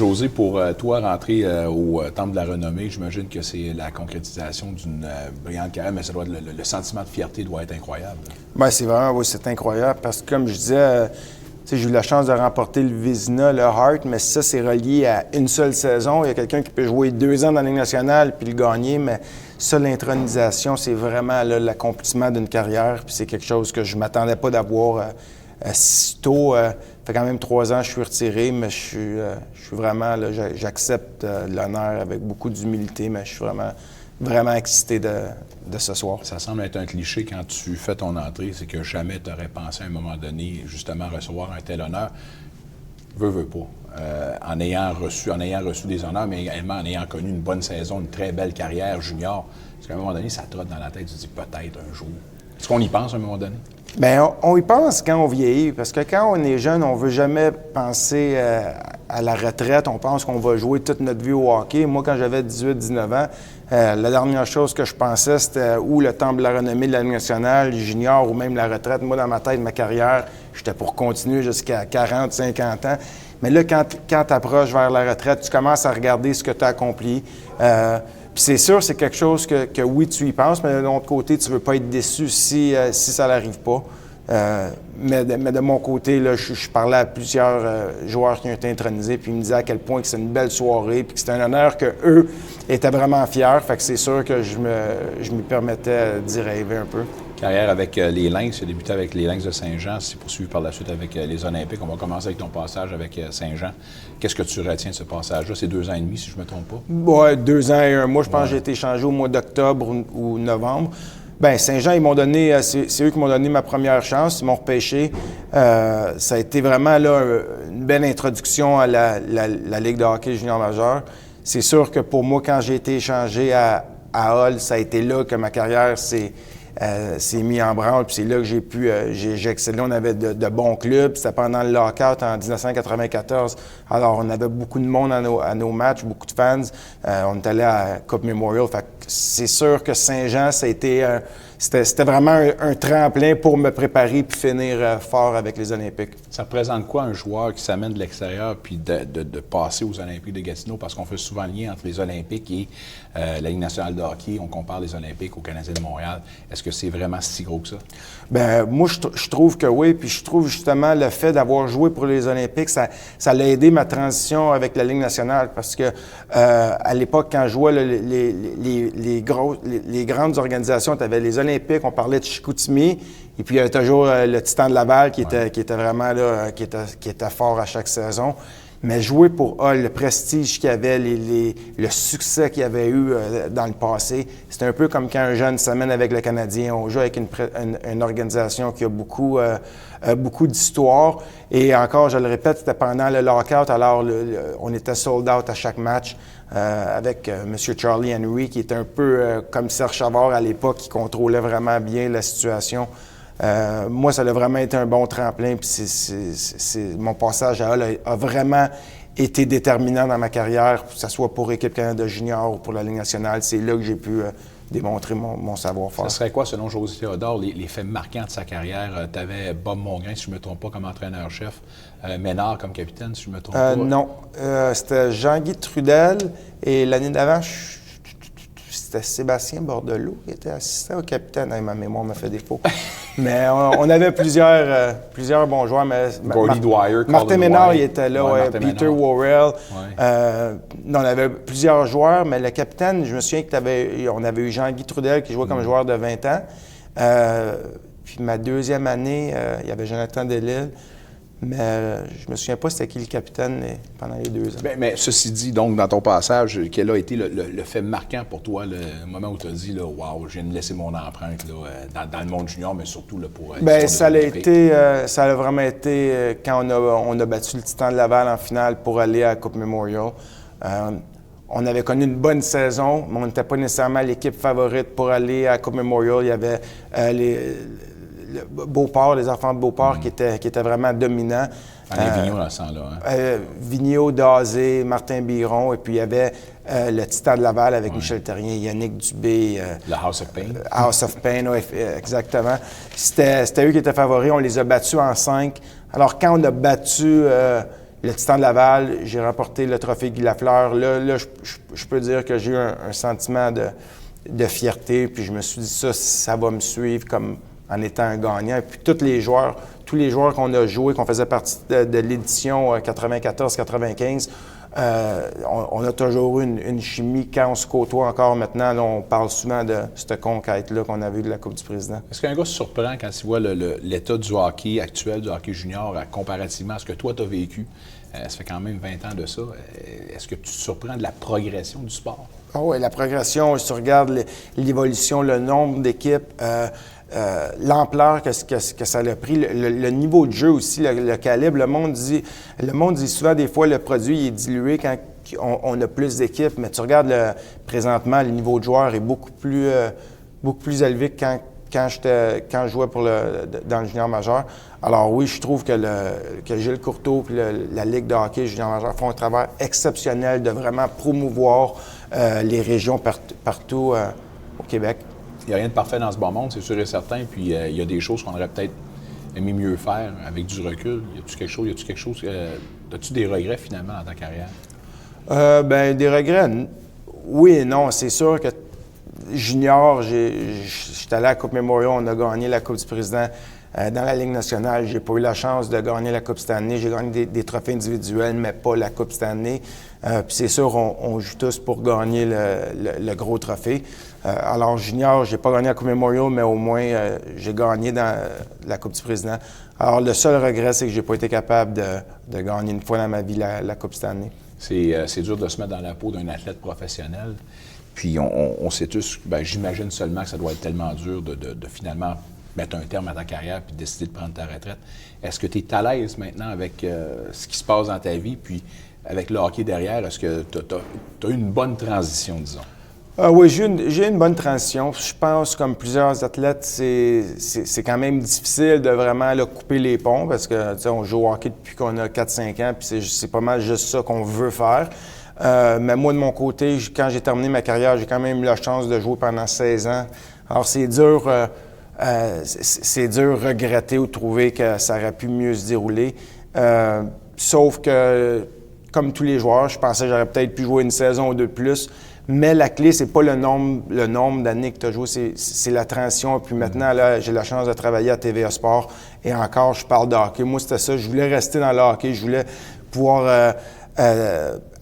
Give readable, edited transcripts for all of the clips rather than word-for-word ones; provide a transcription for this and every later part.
José, pour toi, rentrer au Temple de la Renommée, j'imagine que c'est la concrétisation d'une brillante carrière, mais ça doit être le sentiment de fierté doit être incroyable. Bien, c'est vraiment, oui, c'est incroyable parce que, comme je disais, j'ai eu la chance de remporter le Vézina, le Hart, mais ça, c'est relié à une seule saison. Il y a quelqu'un qui peut jouer 2 ans dans la Ligue nationale puis le gagner, mais ça, l'intronisation, c'est vraiment là, l'accomplissement d'une carrière. Puis c'est quelque chose que je ne m'attendais pas d'avoir si tôt. Ça fait quand même 3 ans que je suis retiré, mais je suis vraiment, là, j'accepte l'honneur avec beaucoup d'humilité, mais je suis vraiment excité de ce soir. Ça semble être un cliché quand tu fais ton entrée, c'est que jamais tu aurais pensé à un moment donné justement recevoir un tel honneur. Veux pas. En ayant reçu des honneurs, mais également en ayant connu une bonne saison, une très belle carrière junior. Parce qu'à un moment donné, ça trotte dans la tête, tu te dis peut-être un jour. Est-ce qu'on y pense à un moment donné? Bien, on y pense quand on vieillit, parce que quand on est jeune, on ne veut jamais penser à la retraite. On pense qu'on va jouer toute notre vie au hockey. Moi, quand j'avais 18-19 ans, la dernière chose que je pensais, c'était ou le Temple de la Renommée de la Ligue nationale, junior, ou même la retraite. Moi, dans ma tête, ma carrière, j'étais pour continuer jusqu'à 40, 50 ans. Mais là, quand tu approches vers la retraite, tu commences à regarder ce que tu as accompli. Puis c'est sûr, c'est quelque chose que oui, tu y penses, mais de l'autre côté, tu ne veux pas être déçu si ça n'arrive pas. Mais de mon côté, là, je parlais à plusieurs joueurs qui ont été intronisés, puis ils me disaient à quel point que c'est une belle soirée, puis que c'était un honneur qu'eux étaient vraiment fiers. Fait que c'est sûr que je me permettais d'y rêver un peu. Carrière avec les Lynx, tu as débuté avec les Lynx de Saint-Jean, c'est poursuivi par la suite avec les Olympiques. On va commencer avec ton passage avec Saint-Jean. Qu'est-ce que tu retiens de ce passage-là? C'est 2 ans et demi, si je ne me trompe pas? Oui, 2 ans et 1 mois. Je pense que j'ai été échangé au mois d'octobre ou novembre. Bien, Saint-Jean, ils m'ont donné, c'est eux qui m'ont donné ma première chance. Ils m'ont repêché. Ça a été vraiment là, une belle introduction à la Ligue de hockey junior majeur. C'est sûr que pour moi, quand j'ai été échangé à Hull, ça a été là que ma carrière s'est mis en branle, puis c'est là que j'ai excellé. On avait de bons clubs. C'était pendant le lockout en 1994. Alors, on avait beaucoup de monde à nos matchs, beaucoup de fans. On est allé à Coupe Memorial. Fait que c'est sûr que Saint-Jean, ça a été c'était vraiment un tremplin pour me préparer puis finir fort avec les Olympiques. Ça représente quoi un joueur qui s'amène de l'extérieur puis de passer aux Olympiques de Gatineau? Parce qu'on fait souvent le lien entre les Olympiques et la Ligue nationale de hockey. On compare les Olympiques aux Canadiens de Montréal. Est-ce que c'est vraiment si gros que ça? Bien, moi, je trouve que oui. Puis je trouve justement le fait d'avoir joué pour les Olympiques, ça a aidé ma transition avec la Ligue nationale. Parce que à l'époque, quand je jouais les grandes organisations, tu avais les Olympiques, on parlait de Chicoutimi, et puis il y avait toujours le Titan de Laval qui était vraiment là, qui était fort à chaque saison. Mais jouer pour Hull, le prestige qu'il y avait, le succès qu'il y avait eu dans le passé, c'est un peu comme quand un jeune s'amène avec le Canadien. On joue avec une organisation qui a beaucoup d'histoire. Et encore, je le répète, c'était pendant le lockout, alors on était sold out à chaque match avec M. Charlie Henry, qui était un peu comme Serge Chavard à l'époque, qui contrôlait vraiment bien la situation. Moi, ça a vraiment été un bon tremplin. Puis mon passage à Hull a vraiment été déterminant dans ma carrière, que ce soit pour Équipe Canada Junior ou pour la Ligue nationale. C'est là que j'ai pu démontrer mon savoir-faire. Ce serait quoi, selon José Théodore, les faits marquants de sa carrière? Tu avais Bob Mongrain, si je ne me trompe pas, comme entraîneur-chef. Ménard comme capitaine, si je ne me trompe pas. Non. C'était Jean-Guy Trudel. Et l'année d'avant, c'était Sébastien Bordelot qui était assistant au capitaine. Ma mémoire me fait défaut. Mais on avait plusieurs bons joueurs. Gordy Dwyer, Martin Ménard, il était là. Ouais, Peter Worrell. On avait plusieurs joueurs, mais le capitaine, je me souviens qu'on avait eu Jean-Guy Trudel qui jouait comme joueur de 20 ans. Puis ma deuxième année, il y avait Jonathan Delisle. Mais je me souviens pas c'était qui le capitaine pendant les 2 ans. Mais ceci dit, donc, dans ton passage, quel a été le fait marquant pour toi, le moment où tu as dit, là, wow, je viens de laisser mon empreinte là, dans le monde junior, mais surtout là, pour... ça a vraiment été quand on a battu le Titan de Laval en finale pour aller à la Coupe Memorial. On avait connu une bonne saison, mais on n'était pas nécessairement l'équipe favorite pour aller à la Coupe Memorial. Il y avait Beauport, les enfants de Beauport qui étaient vraiment dominants. Vigneault dans ce temps-là. Vigneault, Dazé, Martin Biron, et puis il y avait le Titan de Laval avec Michel Terrien, Yannick Dubé. Le House of Pain. House of Pain, oui, exactement. C'était eux qui étaient favoris. On les a battus en 5. Alors, quand on a battu le Titan de Laval, j'ai remporté le trophée Guy Lafleur. Là, je peux dire que j'ai eu un sentiment de fierté, puis je me suis dit ça va me suivre comme en étant un gagnant. Et puis tous les joueurs qu'on a joués, qu'on faisait partie de l'édition 94-95, on a toujours eu une chimie quand on se côtoie encore maintenant. Là, on parle souvent de cette conquête-là qu'on a vue de la Coupe du Président. Est-ce qu'un gars se surprend quand il voit l'état du hockey actuel, du hockey junior, comparativement à ce que toi, tu as vécu? Ça fait quand même 20 ans de ça. Est-ce que tu te surprends de la progression du sport? Ah oui, la progression, si tu regardes l'évolution, le nombre d'équipes, l'ampleur que ça a pris, le niveau de jeu aussi, le calibre. Le monde dit souvent des fois le produit est dilué quand on a plus d'équipes, mais tu regardes présentement, le niveau de joueur est beaucoup plus élevé que quand je jouais dans le junior majeur. Alors oui, je trouve que Gilles Courteau et la Ligue de hockey junior majeur font un travail exceptionnel de vraiment promouvoir les régions partout au Québec. Il n'y a rien de parfait dans ce bon monde, c'est sûr et certain. Puis il y a des choses qu'on aurait peut-être aimé mieux faire avec du recul. Y a-tu quelque chose, as-tu des regrets finalement dans ta carrière? Des regrets, oui et non. C'est sûr que junior, j'étais allé à la Coupe Memorial, on a gagné la Coupe du Président dans la Ligue nationale. J'ai pas eu la chance de gagner la Coupe Stanley. J'ai gagné des trophées individuels, mais pas la Coupe Stanley. Puis c'est sûr, on joue tous pour gagner le gros trophée. Alors, junior, j'ai pas gagné la Coupe Memorial, mais au moins, j'ai gagné dans la Coupe du Président. Alors, le seul regret, c'est que j'ai pas été capable de gagner une fois dans ma vie la Coupe Stanley. C'est dur de se mettre dans la peau d'un athlète professionnel. Puis on sait tous, j'imagine seulement que ça doit être tellement dur de finalement mettre un terme à ta carrière puis décider de prendre ta retraite. Est-ce que tu es à l'aise maintenant avec ce qui se passe dans ta vie, puis avec le hockey derrière? Est-ce que tu as eu une bonne transition, disons? Oui, j'ai une bonne transition. Je pense, comme plusieurs athlètes, c'est quand même difficile de vraiment couper les ponts parce que on joue au hockey depuis qu'on a 4-5 ans, puis c'est pas mal juste ça qu'on veut faire. Mais moi, de mon côté, quand j'ai terminé ma carrière, j'ai quand même eu la chance de jouer pendant 16 ans. Alors, c'est dur de regretter ou de trouver que ça aurait pu mieux se dérouler. Sauf que, comme tous les joueurs, je pensais que j'aurais peut-être pu jouer une saison ou deux de plus. Mais la clé, c'est pas le nombre d'années que tu as joué, c'est la transition. Puis maintenant, là, j'ai la chance de travailler à TVA Sport. Et encore, je parle de hockey. Moi, c'était ça. Je voulais rester dans le hockey. Je voulais pouvoir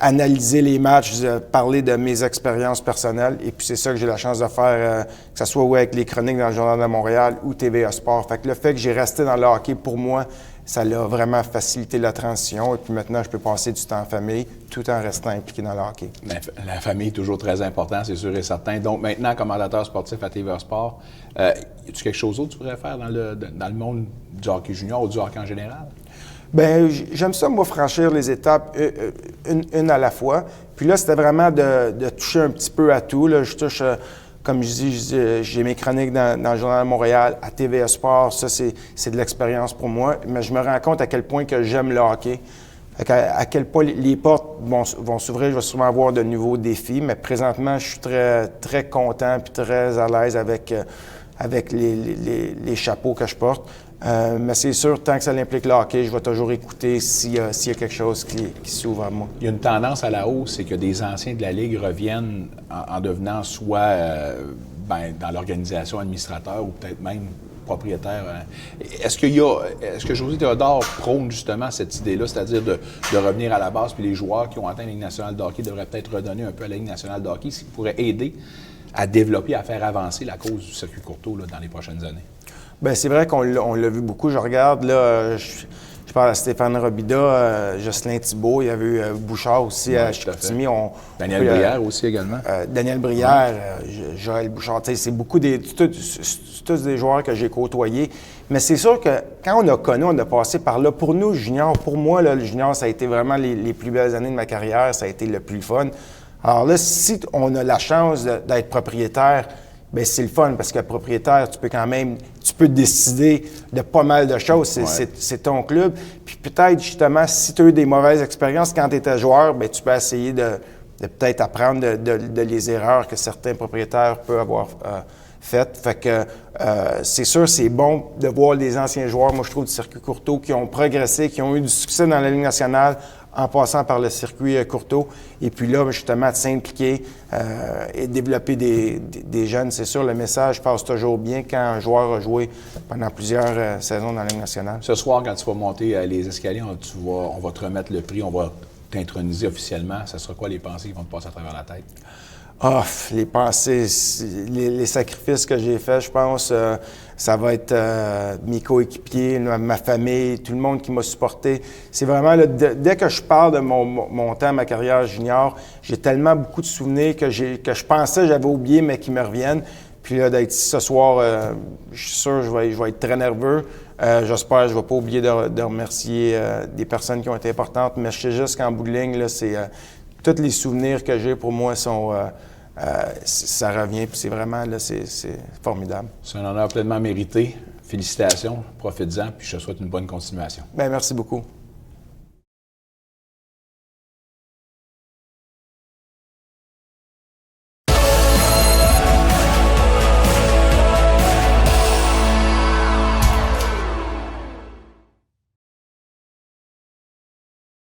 analyser les matchs, parler de mes expériences personnelles. Et puis, c'est ça que j'ai la chance de faire, que ce soit avec les chroniques dans le Journal de Montréal ou TVA Sport. Fait que le fait que j'ai resté dans le hockey, pour moi, ça a vraiment facilité la transition. Et puis maintenant, je peux passer du temps en famille tout en restant impliqué dans le hockey. La famille est toujours très importante, c'est sûr et certain. Donc maintenant, commentateur sportif à TVA Sport, y a-tu quelque chose d'autre que tu pourrais faire dans le monde du hockey junior ou du hockey en général? Bien, j'aime ça, moi, franchir les étapes une à la fois. Puis là, c'était vraiment de toucher un petit peu à tout. Là, je touche... Comme je dis, j'ai mes chroniques dans le Journal de Montréal, à TVA Sport, ça, c'est de l'expérience pour moi. Mais je me rends compte à quel point que j'aime le hockey, à quel point les portes vont s'ouvrir. Je vais sûrement avoir de nouveaux défis, mais présentement, je suis très, très content et très à l'aise avec les chapeaux que je porte. Mais c'est sûr, tant que ça implique le hockey, je vais toujours écouter s'il y a quelque chose qui s'ouvre à moi. Il y a une tendance à la hausse, c'est que des anciens de la Ligue reviennent en devenant soit dans l'organisation administrateur ou peut-être même propriétaire. Est-ce que José Théodore prône justement cette idée-là, c'est-à-dire de revenir à la base, puis les joueurs qui ont atteint la Ligue nationale de hockey devraient peut-être redonner un peu à la Ligue nationale de hockey, ce qui pourrait aider à développer, à faire avancer la cause du circuit courtois dans les prochaines années? Bien, c'est vrai qu'on l'a vu beaucoup. Je regarde, là, je parle à Stéphane Robida, Jocelyn Thibault, il y avait eu Bouchard aussi à Chicoutimi. Daniel Brière aussi également. Daniel Brière, Joël Bouchard, c'est beaucoup tous des joueurs que j'ai côtoyés. Mais c'est sûr que quand on a connu, on a passé par là. Pour nous, junior, pour moi, là, le junior, ça a été vraiment les plus belles années de ma carrière. Ça a été le plus fun. Alors là, si on a la chance d'être propriétaire, bien, c'est le fun parce que propriétaire, tu peux décider de pas mal de choses. C'est ton club. Puis peut-être, justement, si tu as eu des mauvaises expériences quand tu étais joueur, bien, tu peux essayer de peut-être apprendre de les erreurs que certains propriétaires peuvent avoir faites. Fait que c'est sûr, c'est bon de voir les anciens joueurs, moi je trouve, du circuit Courteau qui ont progressé, qui ont eu du succès dans la Ligue nationale en passant par le circuit Courteau. Et puis là, justement, de s'impliquer et développer des jeunes. C'est sûr, le message passe toujours bien quand un joueur a joué pendant plusieurs saisons dans la Ligue nationale. Ce soir, quand tu vas monter les escaliers, on va te remettre le prix, on va t'introniser officiellement. Ce sera quoi les pensées qui vont te passer à travers la tête? Ah, les pensées, les sacrifices que j'ai faits, je pense, ça va être mes coéquipiers, ma famille, tout le monde qui m'a supporté. C'est vraiment, là, dès que je parle de mon temps, ma carrière junior, j'ai tellement beaucoup de souvenirs que je pensais que j'avais oublié, mais qui me reviennent. Puis là, d'être ici ce soir, je suis sûr que je vais être très nerveux. J'espère que je ne vais pas oublier de remercier des personnes qui ont été importantes, mais je sais juste qu'en bout de ligne, là, c'est tous les souvenirs que j'ai pour moi sont... ça revient, puis c'est vraiment, là, c'est formidable. C'est un honneur pleinement mérité. Félicitations, profites-en, puis je te souhaite une bonne continuation. Bien, merci beaucoup.